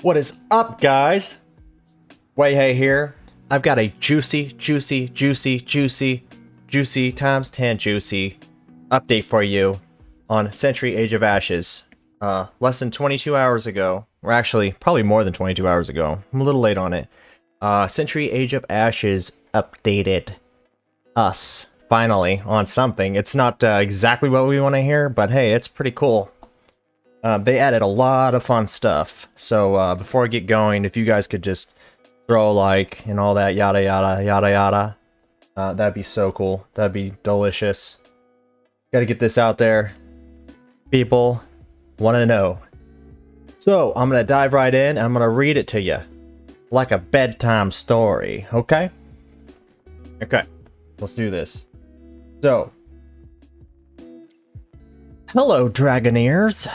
What is up, guys? Way Hey here. I've got a juicy times 10 juicy update for you on Century Age of Ashes. Less than 22 hours ago, or actually probably more than 22 hours ago. I'm a little late on it. Century Age of Ashes updated us finally on something. It's not exactly what we want to hear, but hey, it's pretty cool. They added a lot of fun stuff. So before I get going, if you guys could just throw a like and all that yada yada yada yada, that'd be so cool. That'd be delicious. Gotta get this out there. People want to know. So I'm gonna dive right in and I'm gonna read it to you like a bedtime story. Okay? Okay. Let's do this. So, hello, Dragoneers.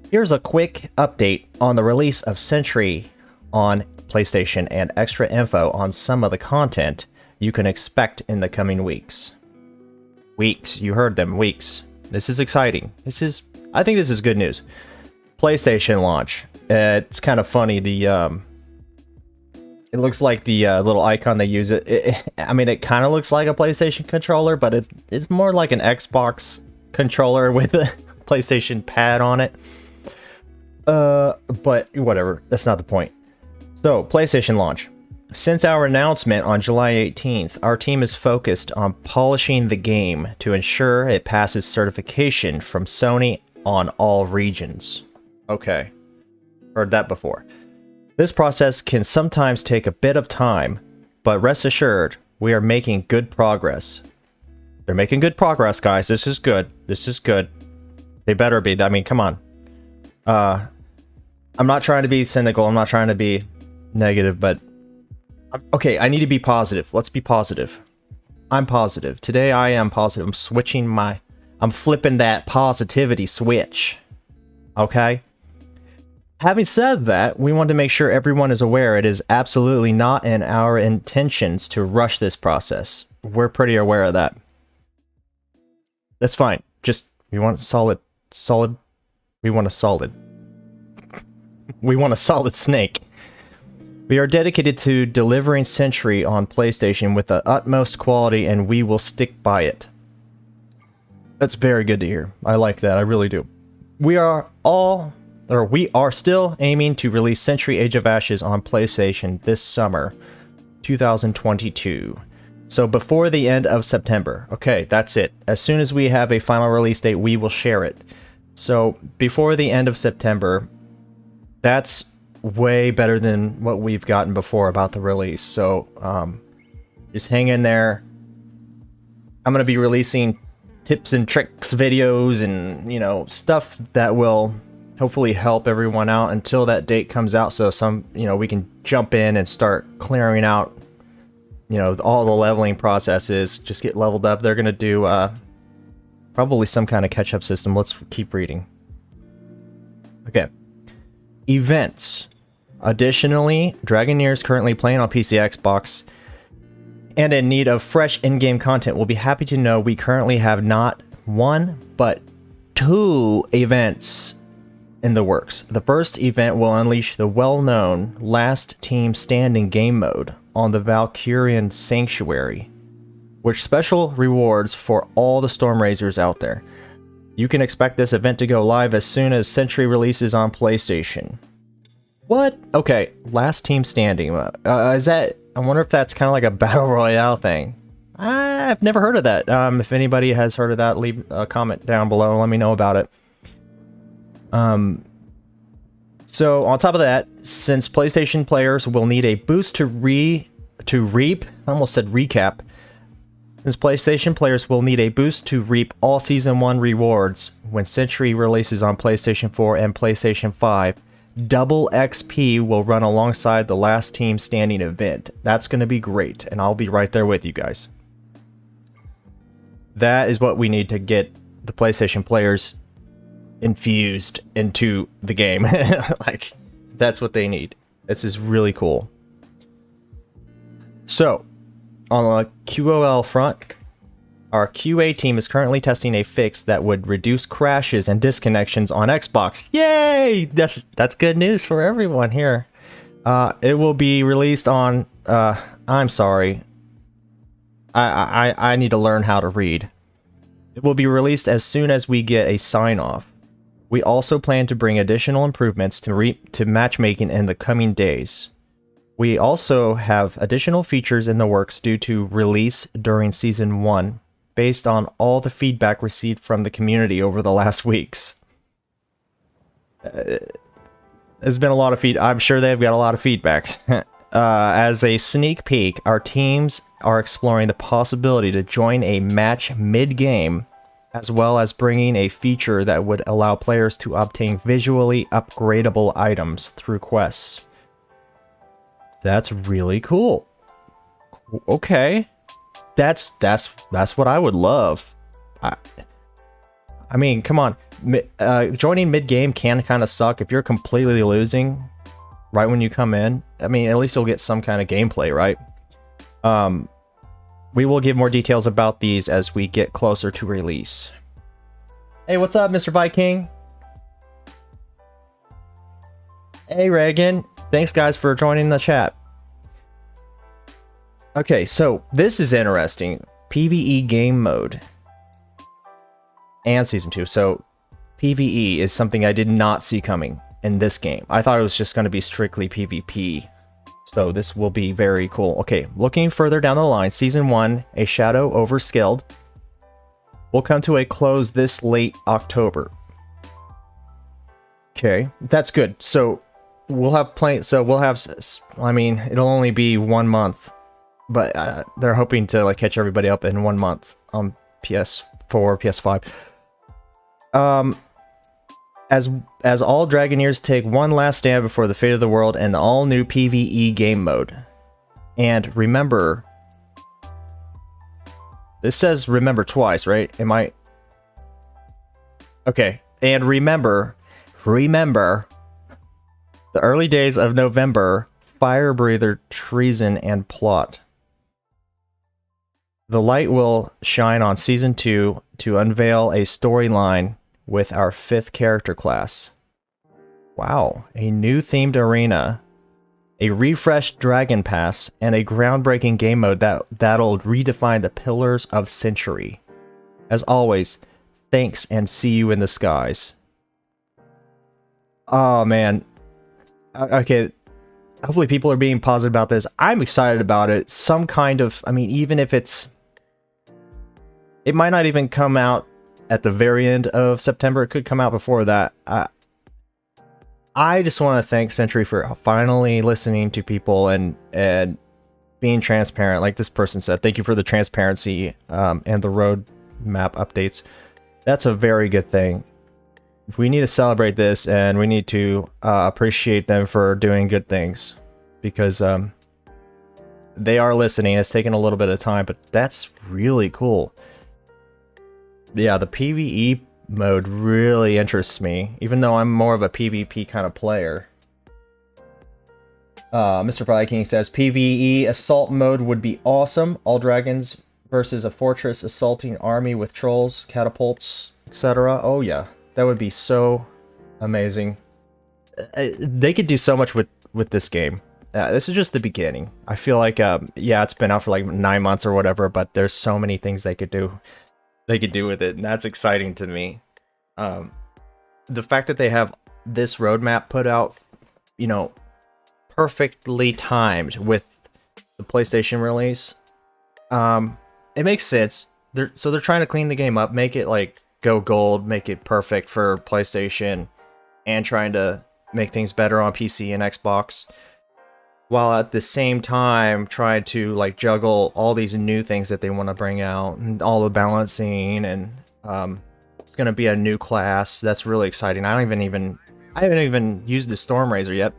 Here's a quick update on the release of Century on PlayStation and extra info on some of the content you can expect in the coming weeks. Weeks, you heard them, weeks. This is exciting. I think this is good news. PlayStation launch. It's kind of funny, it looks like the little icon they use. I mean, it kind of looks like a PlayStation controller, but it's more like an Xbox controller with a PlayStation pad on it. But whatever, that's not the point. So, PlayStation launch. Since our announcement on July 18th, our team is focused on polishing the game to ensure it passes certification from Sony on all regions. Okay, heard that before. This process can sometimes take a bit of time, but rest assured, we are making good progress. They're making good progress, guys. This is good. This is good. They better be. I mean, come on. I'm not trying to be cynical. I'm not trying to be negative, but... Okay, I need to be positive. Let's be positive. I'm positive. Today I am positive. I'm flipping that positivity switch. Okay? Having said that, we want to make sure everyone is aware it is absolutely not in our intentions to rush this process. We're pretty aware of that. That's fine. Just, we want solid. We want a solid. We want a solid snake. We are dedicated to delivering Century on PlayStation with the utmost quality, and we will stick by it. That's very good to hear. I like that. I really do. We are still aiming to release Century Age of Ashes on PlayStation this summer, 2022. So before the end of September. Okay, that's it. As soon as we have a final release date, we will share it. So before the end of September, that's way better than what we've gotten before about the release. So just hang in there. I'm going to be releasing tips and tricks videos and, you know, stuff that will hopefully help everyone out until that date comes out, so we can jump in and start clearing out, all the leveling processes, just get leveled up. They're gonna do probably some kind of catch-up system. Let's keep reading. Okay. Events. Additionally, Dragoneers currently playing on PC, Xbox, and in need of fresh in-game content will be happy to know we currently have not one, but 2 events in the works. The first event will unleash the well-known Last Team Standing game mode on the Valkyrian Sanctuary, with special rewards for all the Stormrazers out there. You can expect this event to go live as soon as Century releases on PlayStation. What? Okay, Last Team Standing. Is that... I wonder if that's kind of like a Battle Royale thing. I've never heard of that. If anybody has heard of that, leave a comment down below. Let me know about it. So on top of that, since PlayStation players will need a boost to reap, I almost said recap. Since PlayStation players will need a boost to reap all Season 1 rewards when Century releases on PlayStation 4 and PlayStation 5, double XP will run alongside the Last Team Standing event. That's going to be great, and I'll be right there with you guys. That is what we need to get the PlayStation players infused into the game. Like, that's what they need. This is really cool. So, on the QOL front, Our QA team is currently testing a fix that would reduce crashes and disconnections on Xbox. Yay! That's good news for everyone here. It will be released on... I'm sorry. I need to learn how to read. It will be released as soon as we get a sign-off. We also plan to bring additional improvements to matchmaking in the coming days. We also have additional features in the works due to release during Season 1, based on all the feedback received from the community over the last weeks. There's been a lot of I'm sure they've got a lot of feedback. As a sneak peek, our teams are exploring the possibility to join a match mid-game, as well as bringing a feature that would allow players to obtain visually upgradable items through quests. That's really cool. Okay. That's what I would love. I mean, come on. Joining mid-game can kind of suck if you're completely losing right when you come in. I mean, at least you'll get some kind of gameplay, right? We will give more details about these as we get closer to release. Hey, what's up, Mr. Viking? Hey, Reagan. Thanks, guys, for joining the chat. Okay, so this is interesting. PvE game mode. And Season 2. So, PvE is something I did not see coming in this game. I thought it was just going to be strictly PvP. So this will be very cool. Okay, looking further down the line, Season 1, A Shadow over Skilled, will come to a close this late October. Okay, that's good. So we'll have I mean, it'll only be 1 month, but they're hoping to like catch everybody up in 1 month on PS4, PS5. As all Dragoneers take one last stand before the fate of the world and the all-new PvE game mode. And remember... This says remember twice, right? Am I... Okay. And remember... The early days of November, Fire Breather, Treason, and Plot. The light will shine on Season 2 to unveil a storyline with our 5th character class. Wow, a new themed arena, a refreshed Dragon Pass, and a groundbreaking game mode that'll redefine the Pillars of Century. As always, thanks and see you in the skies. Oh man. Okay, hopefully people are being positive about this. I'm excited about it. Some kind of, I mean, even if it might not even come out at the very end of September. It could come out before that. I just want to thank Century for finally listening to people and being transparent. Like this person said, thank you for the transparency and the roadmap updates. That's a very good thing. We need to celebrate this, and we need to appreciate them for doing good things, because they are listening. It's taken a little bit of time, but that's really cool. Yeah, the PvE mode really interests me, even though I'm more of a PvP kind of player. Mr. Viking says, PvE assault mode would be awesome. All dragons versus a fortress assaulting army with trolls, catapults, etc. Oh yeah, that would be so amazing. They could do so much with this game. This is just the beginning. I feel like, yeah, it's been out for like 9 months or whatever, but there's so many things they could do. They could do with it, and that's exciting to me. The fact that they have this roadmap put out, you know, perfectly timed with the PlayStation release, it makes sense. They're trying to clean the game up, make it like go gold, make it perfect for PlayStation, and trying to make things better on PC and Xbox, while at the same time trying to like juggle all these new things that they want to bring out and all the balancing, and it's gonna be a new class that's really exciting. I haven't even used the Stormrazor yet.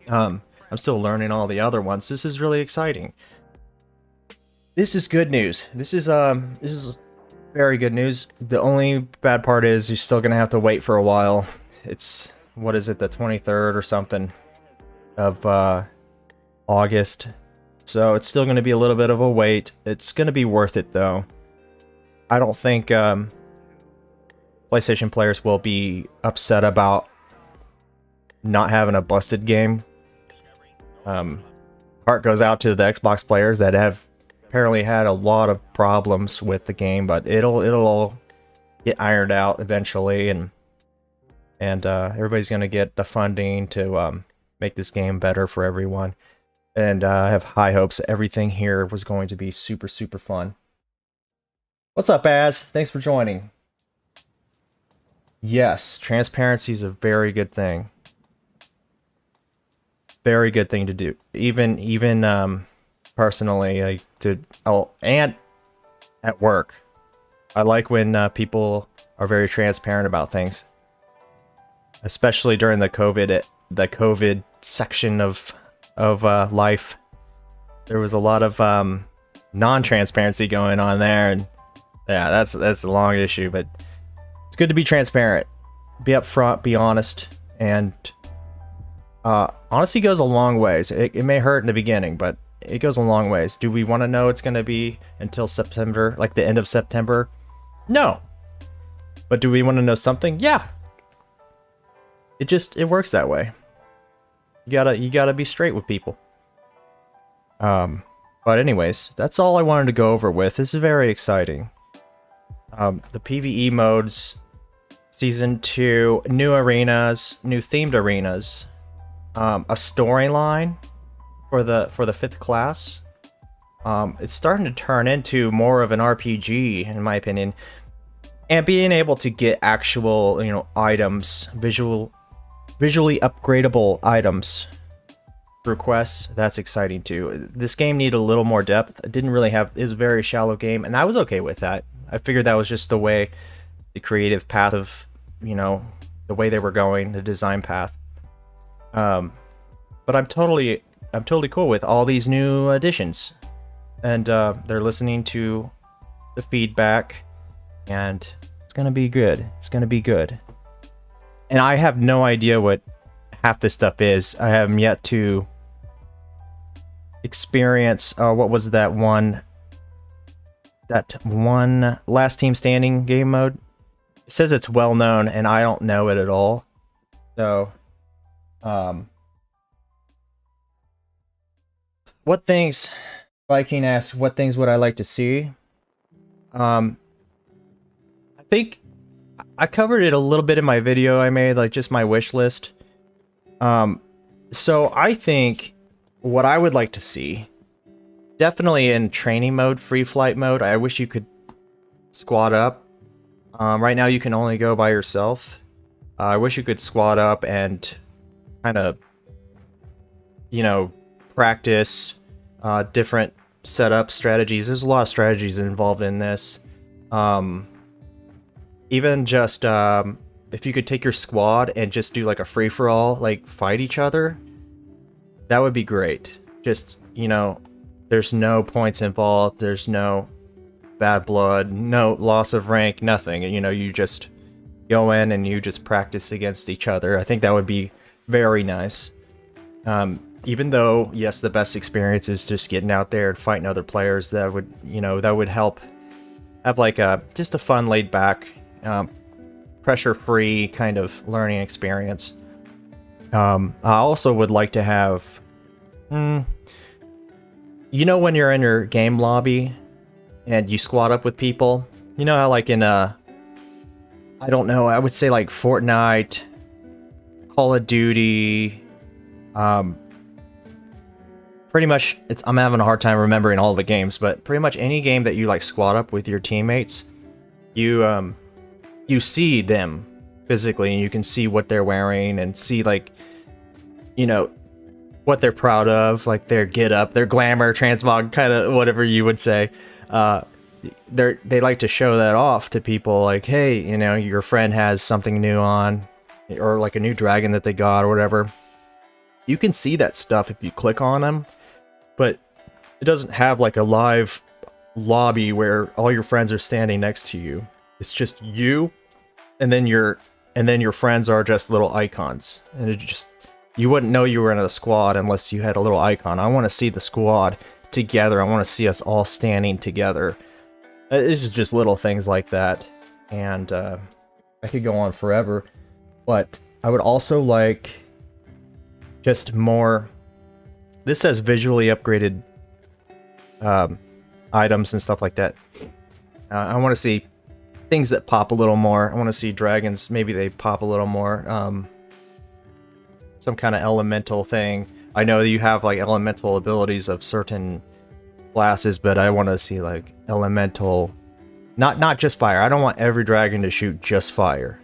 I'm still learning all the other ones. This is really exciting. This is good news. This is very good news. The only bad part is you're still gonna have to wait for a while. It's, what is it, the 23rd or something of August. So it's still gonna be a little bit of a wait. It's gonna be worth it though. I don't think PlayStation players will be upset about not having a busted game. Heart goes out to the Xbox players that have apparently had a lot of problems with the game, but it'll all get ironed out eventually, and everybody's gonna get the funding to make this game better for everyone. And I have high hopes that everything here was going to be super, super fun. What's up, Az? Thanks for joining. Yes, transparency is a very good thing. Very good thing to do. Even personally, and at work, I like when people are very transparent about things, especially during the COVID section of life. There was a lot of non-transparency going on there, and yeah, that's a long issue, but it's good to be transparent, be upfront, be honest, and honesty goes a long ways. It may hurt in the beginning, but it goes a long ways. Do we want to know it's going to be until September, like the end of September? No. But do we want to know something? Yeah. It works that way. You gotta be straight with people. But anyways, that's all I wanted to go over with. This is very exciting. The PvE modes, Season 2, new arenas, new themed arenas, a storyline for the 5th class. It's starting to turn into more of an RPG, in my opinion. And being able to get actual, items, visually upgradable items through quests, that's exciting too. This game needed a little more depth. It didn't really have, it was a very shallow game, and I was okay with that. I figured that was just the way, the creative path of, the way they were going, the design path. But I'm totally cool with all these new additions, and they're listening to the feedback, and it's gonna be good. It's gonna be good. And I have no idea what half this stuff is. I have yet to experience, what was that one last team standing game mode? It says it's well known, and I don't know it at all. So, what things, Viking asks, what things would I like to see? I think I covered it a little bit in my video I made, like just my wish list. So I think what I would like to see, definitely in training mode, free flight mode, I wish you could squad up. Right now you can only go by yourself. I wish you could squad up and kind of, practice different setup strategies. There's a lot of strategies involved in this. Even just if you could take your squad and just do like a free-for-all, like fight each other, that would be great. Just, there's no points involved, there's no bad blood, no loss of rank, nothing. You just go in and you just practice against each other. I think that would be very nice. Even though, yes, the best experience is just getting out there and fighting other players, that would, that would help have like just a fun, laid back, pressure-free kind of learning experience. I also would like to have, when you're in your game lobby and you squad up with people, how like in I don't know, I would say like Fortnite, Call of Duty, pretty much, I'm having a hard time remembering all the games, but pretty much any game that you like squad up with your teammates, you see them physically, and you can see what they're wearing and see like, what they're proud of, like their get up, their glamour, transmog, kind of whatever you would say. They like to show that off to people, like, hey, your friend has something new on, or like a new dragon that they got or whatever. You can see that stuff if you click on them, but it doesn't have like a live lobby where all your friends are standing next to you. It's just you, and then your friends are just little icons, and you wouldn't know you were in a squad unless you had a little icon. I want to see the squad together. I want to see us all standing together. This is just little things like that, and I could go on forever. But I would also like just more. This says visually upgraded items and stuff like that. I want to see things that pop a little more. I want to see dragons, maybe they pop a little more. Some kind of elemental thing. I know you have like elemental abilities of certain classes, but I want to see like elemental, not just fire. I don't want every dragon to shoot just fire.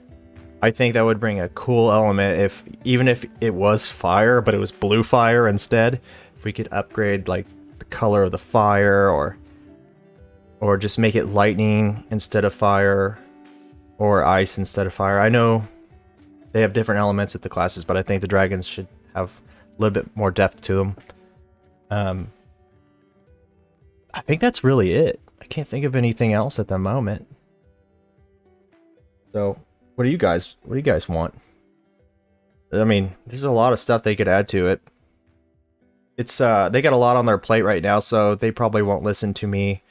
I think that would bring a cool element if, even if it was fire, but it was blue fire instead. If we could upgrade like the color of the fire, or just make it lightning instead of fire, or ice instead of fire. I know they have different elements at the classes, but I think the dragons should have a little bit more depth to them. I think that's really it. I can't think of anything else at the moment. So, what do you guys want? I mean, there's a lot of stuff they could add to it. It's they got a lot on their plate right now, so they probably won't listen to me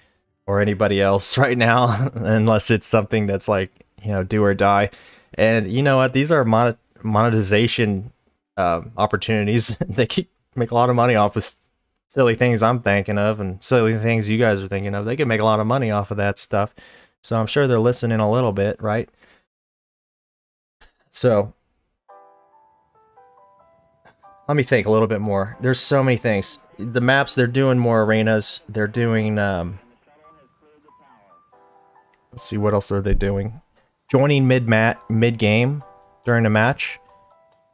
or anybody else right now unless it's something that's like, you know, do or die. And you know what? These are monetization opportunities. They can make a lot of money off of silly things I'm thinking of and silly things you guys are thinking of. They can make a lot of money off of that stuff. So I'm sure they're listening a little bit, right? So let me think a little bit more. There's so many things. The maps, they're doing more arenas. They're doing let's see, what else are they doing? Joining mid-game during a match.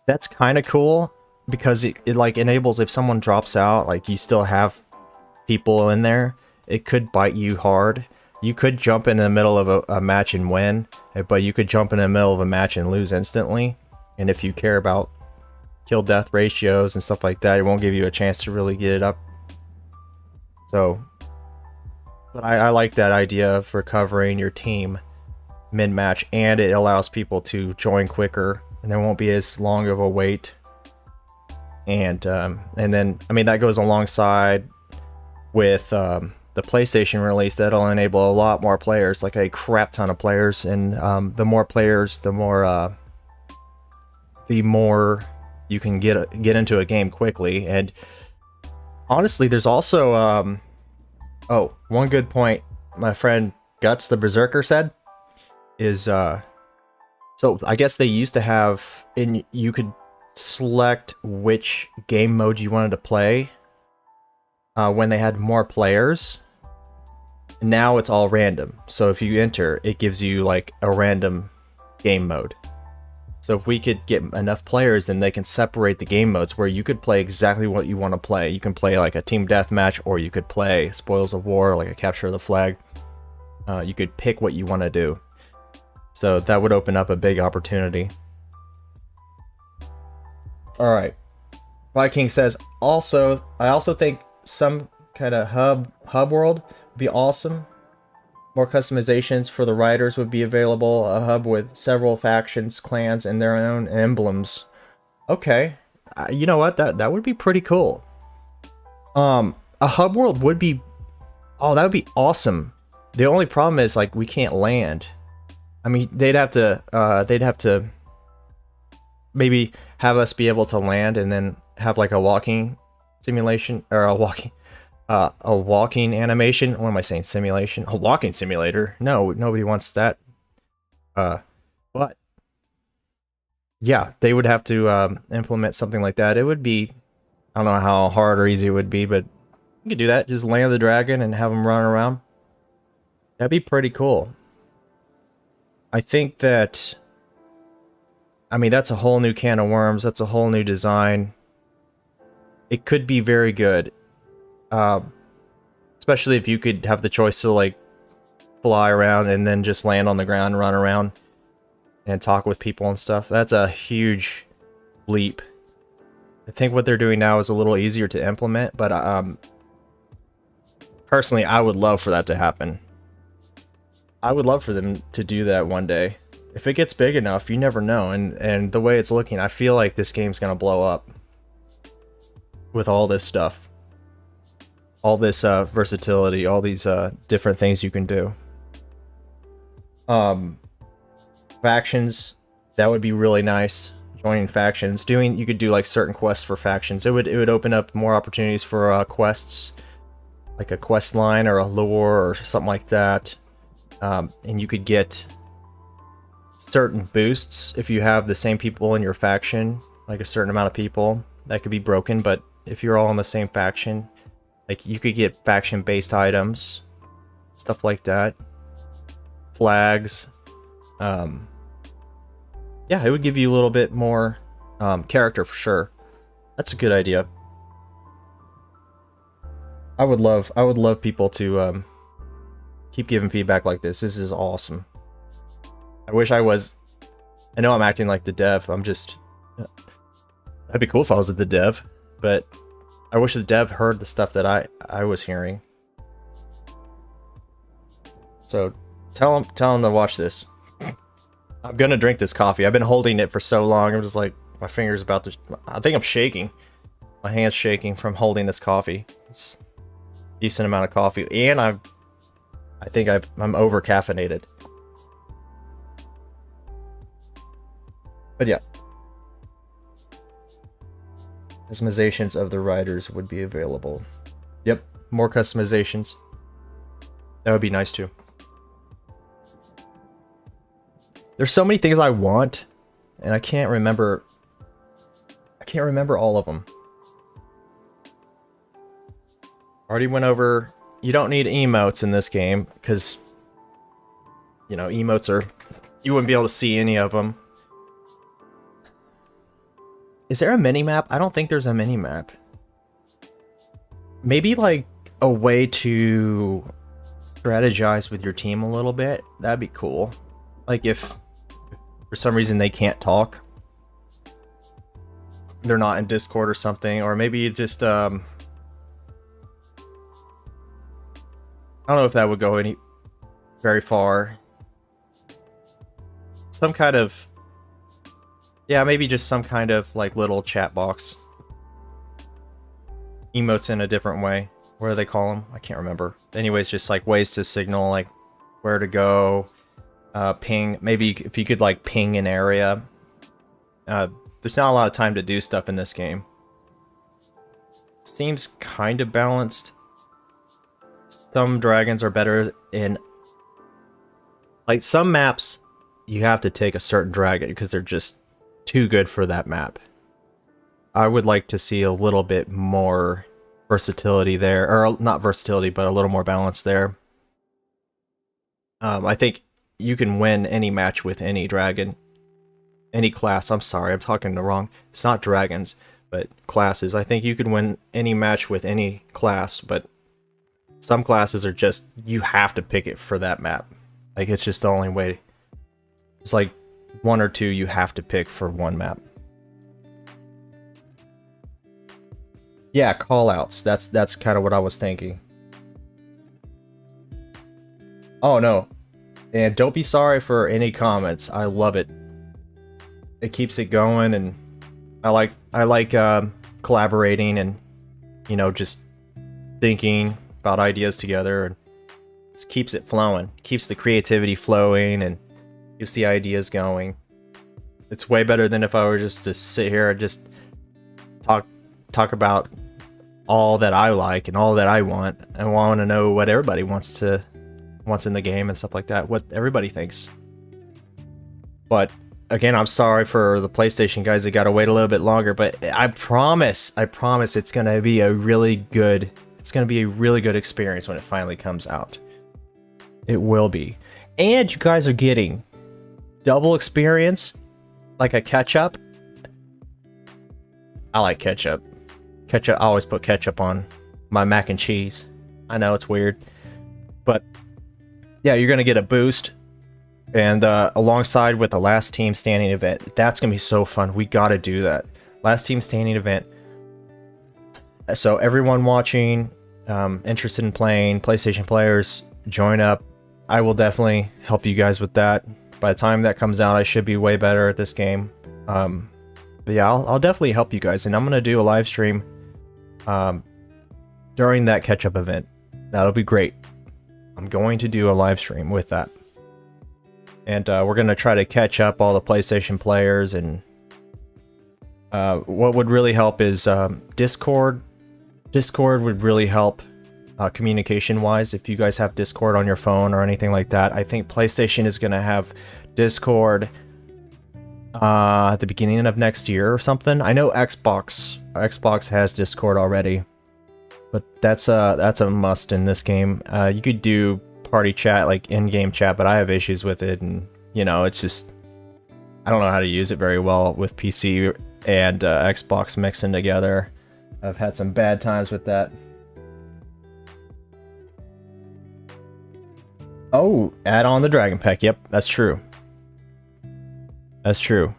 That's kind of cool because it like enables, if someone drops out, like you still have people in there. It could bite you hard. You could jump in the middle of a match and win, but you could jump in the middle of a match and lose instantly. And if you care about kill-death ratios and stuff like that, it won't give you a chance to really get it up. So, but I like that idea of recovering your team mid-match, and it allows people to join quicker, and there won't be as long of a wait. And then, I mean, that goes alongside with the PlayStation release. That'll enable a lot more players, like a crap ton of players, and the more players, the more you can get into a game quickly. And honestly, there's also oh, one good point my friend Guts the Berserker said is so I guess they used to have, you could select which game mode you wanted to play when they had more players. Now it's all random. So if you enter, it gives you like a random game mode. So if we could get enough players, then they can separate the game modes where you could play exactly what you want to play. You can play like a team deathmatch, or you could play Spoils of War, like a capture of the flag. You could pick what you want to do. So that would open up a big opportunity. Alright. Viking says, I also think some kind of hub world would be awesome. More customizations for the riders would be available. A hub with several factions, clans, and their own emblems. Okay. You know what? That would be pretty cool. A hub world would be... Oh, that would be awesome. The only problem is, like, we can't land. I mean, they'd have to maybe have us be able to land and then have like a walking simulation, or a walking animation. What am I saying? Simulation? A walking simulator? No, nobody wants that. But yeah, they would have to implement something like that. It would be, I don't know how hard or easy it would be, but you could do that. Just land the dragon and have them run around. That'd be pretty cool. I think that, I mean, that's a whole new can of worms. That's a whole new design. It could be very good. Especially if you could have the choice to like fly around and then just land on the ground, run around and talk with people and stuff. That's a huge leap. I think what they're doing now is a little easier to implement, but personally, I would love for that to happen. I would love for them to do that one day. If it gets big enough, you never know. And the way it's looking, I feel like this game's gonna blow up with all this stuff. All this versatility, all these different things you can do. Um, factions, that would be really nice. Joining factions, you could do like certain quests for factions. It would open up more opportunities for quests, like a quest line or a lore or something like that. And you could get certain boosts if you have the same people in your faction, like a certain amount of people. That could be broken, but if you're all in the same faction, like you could get faction-based items, stuff like that. Flags. Yeah, it would give you a little bit more character for sure. That's a good idea. I would love people to keep giving feedback like this. This is awesome. I wish I was. I know I'm acting like the dev. I'm just. That'd be cool if I was the dev, but I wish the dev heard the stuff that I was hearing. So tell him to watch this. I'm gonna drink this coffee. I've been holding it for so long. I'm just like, my finger's about to. I think I'm shaking. My hand's shaking from holding this coffee. It's a decent amount of coffee, and I think I'm over caffeinated. But yeah, customizations of the riders would be available. Yep, more customizations. That would be nice too. There's so many things I want, and I can't remember all of them. Already went over, you don't need emotes in this game, because, you know, emotes are, you wouldn't be able to see any of them. Is there a mini-map? I don't think there's a mini-map. Maybe, like, a way to strategize with your team a little bit. That'd be cool. Like, if for some reason they can't talk, they're not in Discord or something, or maybe just I don't know if that would go very far. Some kind of, yeah, maybe just some kind of like little chat box. Emotes in a different way. What do they call them? I can't remember. Anyways, just like ways to signal like where to go. Ping, maybe if you could like ping an area. There's not a lot of time to do stuff in this game. Seems kind of balanced. Some dragons are better in, like, some maps you have to take a certain dragon because they're just too good for that map. I would like to see a little bit more versatility there, or not versatility, but a little more balance there. I think you can win any match with any dragon, any class. I'm sorry, I'm talking the wrong. It's not dragons, but classes. I think you can win any match with any class, but some classes are just, you have to pick it for that map. Like, it's just the only way. It's like one or two you have to pick for one map. Yeah, callouts. That's kind of what I was thinking. Oh no. And don't be sorry for any comments. I love it. It keeps it going, and I like collaborating and, you know, just thinking about ideas together, and just keeps it flowing. Keeps the creativity flowing and keeps the ideas going. It's way better than if I were just to sit here and just talk about all that I like and all that I want. I want to know what everybody wants in the game and stuff like that, what everybody thinks. But again, I'm sorry for the PlayStation guys that got to wait a little bit longer, but I promise it's going to be a really good experience when it finally comes out. It will be. And you guys are getting double experience, like a ketchup. I like ketchup. I always put ketchup on my mac and cheese. I know it's weird, but yeah, you're gonna get a boost, and alongside with the last team standing event. That's gonna be so fun. We gotta do that. Last team standing event. So everyone watching, interested in playing, PlayStation players, join up. I will definitely help you guys with that. By the time that comes out, I should be way better at this game. But yeah, I'll definitely help you guys, and I'm gonna do a live stream during that catch-up event. That'll be great. I'm going to do a live stream with that. And we're going to try to catch up all the PlayStation players. And what would really help is Discord. Discord would really help communication-wise. If you guys have Discord on your phone or anything like that, I think PlayStation is going to have Discord at the beginning of next year or something. I know Xbox has Discord already, but that's a must in this game. You could do party chat, like in-game chat, but I have issues with it, and you know, it's just I don't know how to use it very well with PC and Xbox mixing together. I've had some bad times with that. Oh, add on the Dragon Pack. Yep, that's true. That's true.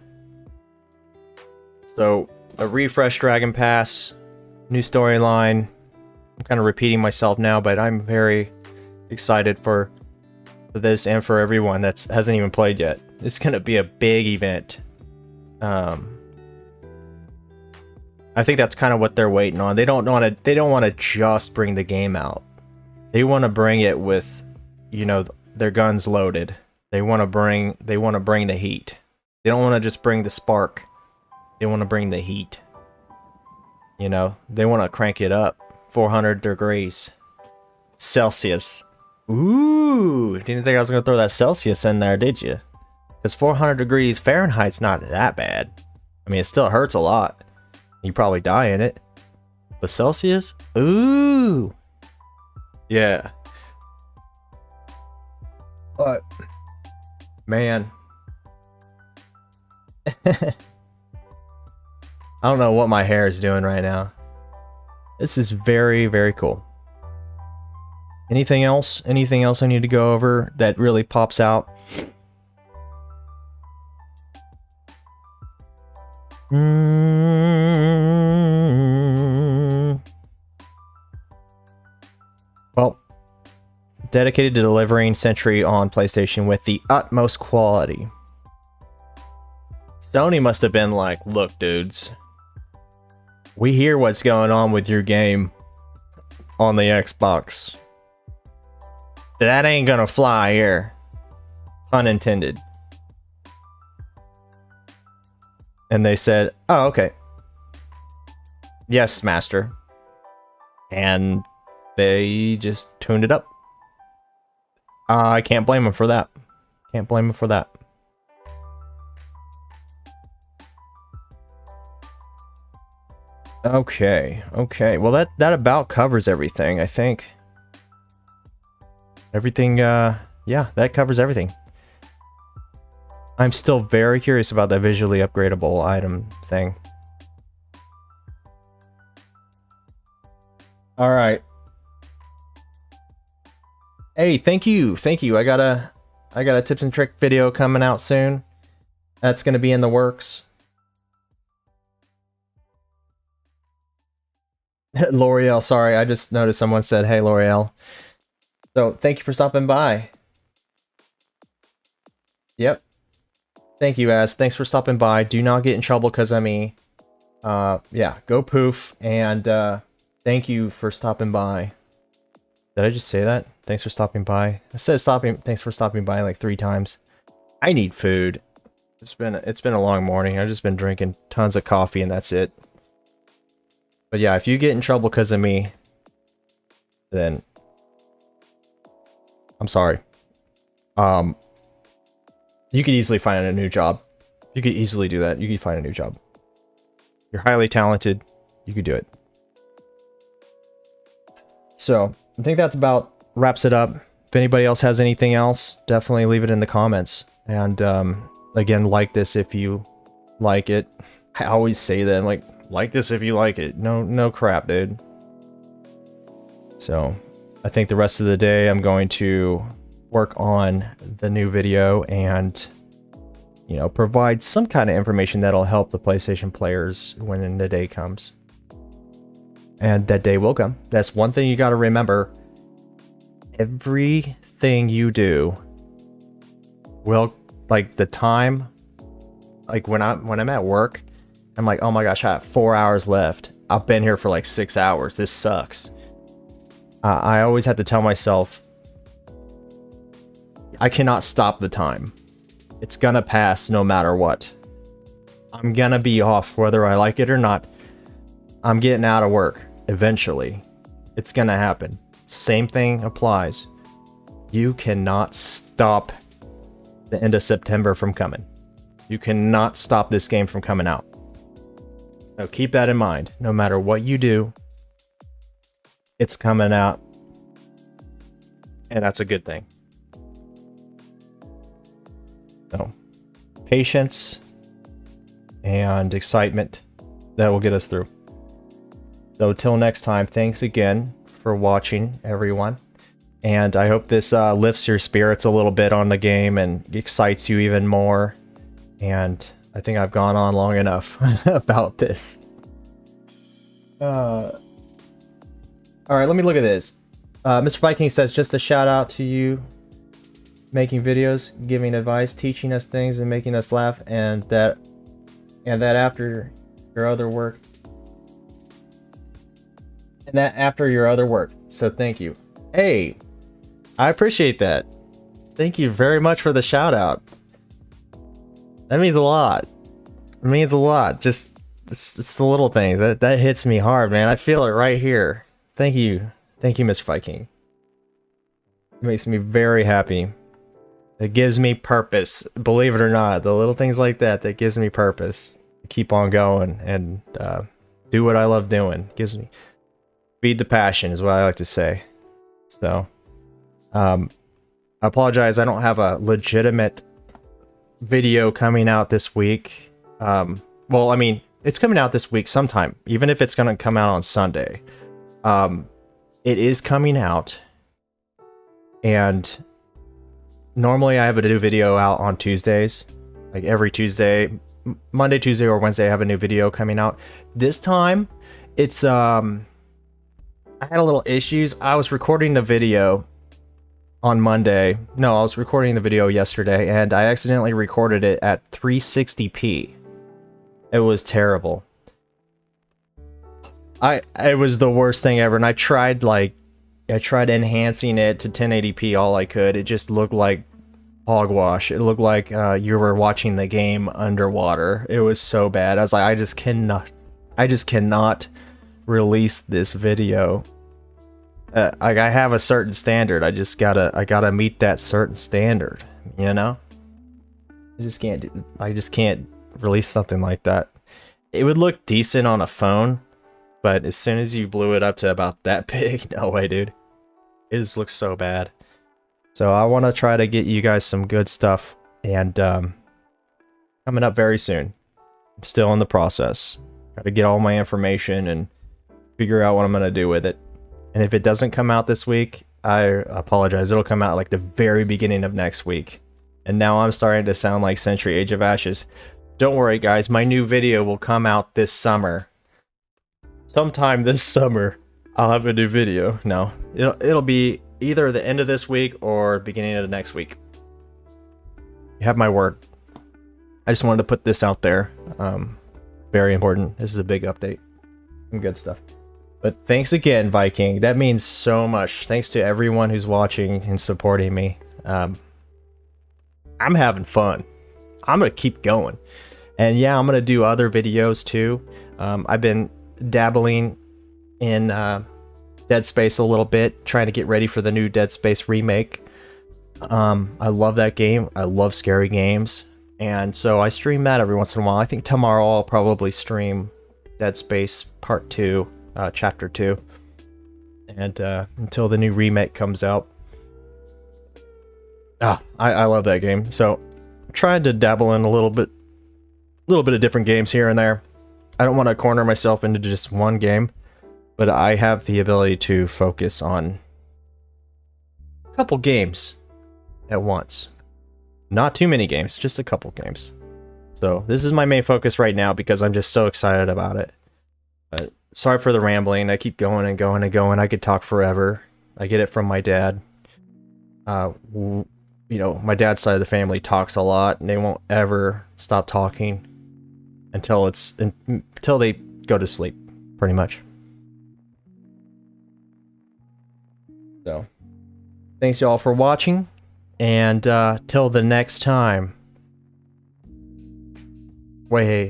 So, a refresh Dragon Pass, new storyline. I'm kind of repeating myself now, but I'm very excited for this and for everyone that hasn't even played yet. It's going to be a big event. I think that's kind of what they're waiting on. They don't want to just bring the game out. They want to bring it with, you know, their guns loaded. They want to bring the heat. They don't want to just bring the spark. They want to bring the heat. You know, they want to crank it up. 400 degrees Celsius. Ooh, didn't think I was going to throw that Celsius in there, did you? Because 400 degrees Fahrenheit's not that bad. I mean, it still hurts a lot. You probably die in it. But Celsius? Ooh. Yeah. But, man. I don't know what my hair is doing right now. This is very, very cool. Anything else? Anything else I need to go over that really pops out? Well, dedicated to delivering Century on PlayStation with the utmost quality. Sony must have been like, look, dudes, we hear what's going on with your game on the Xbox. That ain't gonna fly here. Pun intended. And they said, oh, okay. Yes, master. And they just tuned it up. I can't blame them for that. Can't blame them for that. Okay, okay. Well, that about covers everything, I think. Everything, yeah, that covers everything. I'm still very curious about that visually upgradable item thing. Alright. Hey, thank you, thank you. I got a tips and trick video coming out soon. That's gonna be in the works. L'Oreal, sorry, I just noticed someone said, hey, L'Oreal. So, thank you for stopping by. Yep. Thank you, Az. Thanks for stopping by. Do not get in trouble because of me. Yeah, go poof. And thank you for stopping by. Did I just say that? Thanks for stopping by. I said thanks for stopping by like 3 times. I need food. It's been a long morning. I've just been drinking tons of coffee and that's it. But yeah, if you get in trouble because of me, then I'm sorry. You could easily find a new job. You could easily do that. You could find a new job. You're highly talented. You could do it. So, I think that's about wraps it up. If anybody else has anything else, definitely leave it in the comments. And again, like this if you like it. I always say that, like this if you like it. No crap, dude. So, I think the rest of the day I'm going to work on the new video and, you know, provide some kind of information that'll help the PlayStation players when the day comes. And that day will come. That's one thing you got to remember. Everything you do will, like the time, like when I'm at work, I'm like, oh my gosh, I have 4 hours left. I've been here for like 6 hours. This sucks. I always have to tell myself, I cannot stop the time. It's gonna pass no matter what. I'm gonna be off whether I like it or not. I'm getting out of work eventually. It's gonna happen. Same thing applies. You cannot stop the end of September from coming. You cannot stop this game from coming out. So keep that in mind. No matter what you do, it's coming out. And that's a good thing. So, patience and excitement, that will get us through. So till next time, thanks again for watching, everyone. And I hope this lifts your spirits a little bit on the game and excites you even more. And I think I've gone on long enough about this. Alright, let me look at this. Mr. Viking says, just a shout out to you making videos, giving advice, teaching us things, and making us laugh, and that after your other work. And that after your other work. So thank you. Hey, I appreciate that. Thank you very much for the shout out. That means a lot. It means a lot. Just it's the little things that hits me hard, man. I feel it right here. Thank you, Mr. Viking. It makes me very happy. It gives me purpose. Believe it or not, the little things like that gives me purpose. Keep on going and do what I love doing. Gives me feed the passion is what I like to say. So, I apologize. I don't have a legitimate video coming out this week. Well, I mean, it's coming out this week sometime, even if it's going to come out on Sunday. It is coming out, and normally I have a new video out on Tuesdays, like every Tuesday, Monday, Tuesday, or Wednesday. I have a new video coming out. This time, it's I had a little issues. I was recording the video on Monday. No, I was recording the video yesterday, and I accidentally recorded it at 360p. It was terrible. It was the worst thing ever, and I tried enhancing it to 1080p all I could. It just looked like hogwash. It looked like you were watching the game underwater. It was so bad. I was like, I just cannot release this video. I have a certain standard. I gotta meet that certain standard, you know? I just can't release something like that. It would look decent on a phone, but as soon as you blew it up to about that big, no way, dude. It just looks so bad. So I want to try to get you guys some good stuff, and coming up very soon. I'm still in the process. Got to get all my information and figure out what I'm going to do with it. And if it doesn't come out this week, I apologize. It'll come out like the very beginning of next week. And now I'm starting to sound like Century Age of Ashes. Don't worry, guys. My new video will come out this summer. Sometime this summer, I'll have a new video. No, it'll be either the end of this week or beginning of the next week. You have my word. I just wanted to put this out there. Very important. This is a big update. Some good stuff. But thanks again, Viking. That means so much. Thanks to everyone who's watching and supporting me. I'm having fun. I'm going to keep going. And yeah, I'm going to do other videos too. I've been dabbling in Dead Space a little bit, trying to get ready for the new Dead Space remake. I love that game. I love scary games. And so I stream that every once in a while. I think tomorrow I'll probably stream Dead Space Part 2. Chapter 2, and until the new remake comes out. I love that game. So I'm trying to dabble in a little bit of different games here and there. I don't want to corner myself into just one game, but I have the ability to focus on a couple games at once. Not too many games, just a couple games. So this is my main focus right now because I'm just so excited about it. But sorry for the rambling. I keep going and going and going. I could talk forever. I get it from my dad. You know, my dad's side of the family talks a lot, and they won't ever stop talking until they go to sleep, pretty much. So, thanks y'all for watching, and till the next time, Way